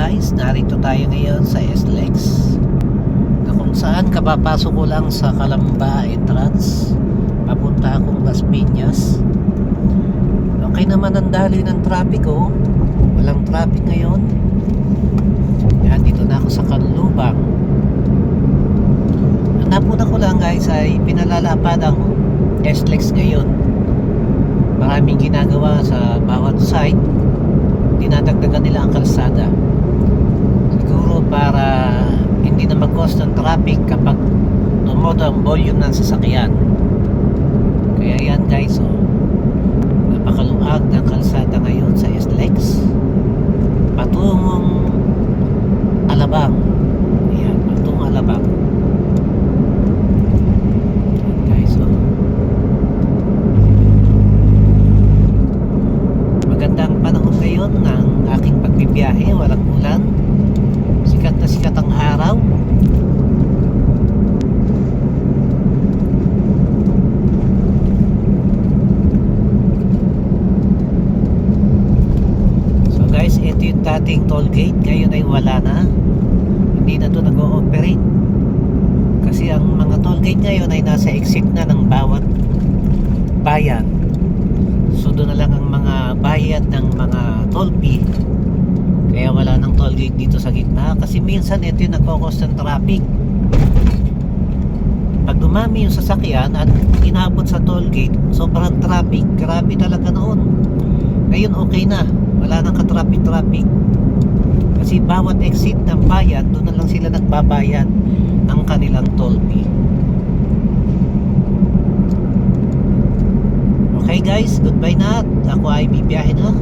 guys, narito tayo ngayon sa SLEX na kung saan kapapasok ko lang sa Calamba entrance papunta akong Las Piñas. Okay naman ang daloy ng trapiko, walang traffic ngayon. Yan, dito na ako sa Canlubang. Ang napuna ko lang guys ay pinalalapad ang SLEX ngayon. Maraming ginagawa sa bawat side, dinadagdagan nila ang kalsada siguro para hindi na mag-cause ng traffic kapag tumodo ang volume ng sasakyan. Kaya yan guys, napakaluag ng kalsada ngayon sa SLEX patungong Alabang. Ayan, patungong Alabang. Ayan guys, magandang panahon ngayon ng aking pagbibiyahe, walang ulan, sikat na sikat ang araw. So guys, ito yung dating toll gate, ngayon ay wala na, hindi na to nag-ooperate kasi ang mga toll gate ngayon ay nasa exit na ng bawat bayan. So doon na lang ang mga bayad ng mga toll fee. Kaya wala nang toll gate dito sa gitna. Kasi minsan ito yung nagkakos ng traffic. Pag dumami yung sasakyan at inabot sa toll gate, sobrang traffic. Grabe talaga noon. Ngayon okay na. Wala nang ka-traffic. Kasi bawat exit ng bayan, doon na lang sila nagbabayad ng kanilang toll fee. Okay guys, goodbye na. Ako ay bibiyahe na.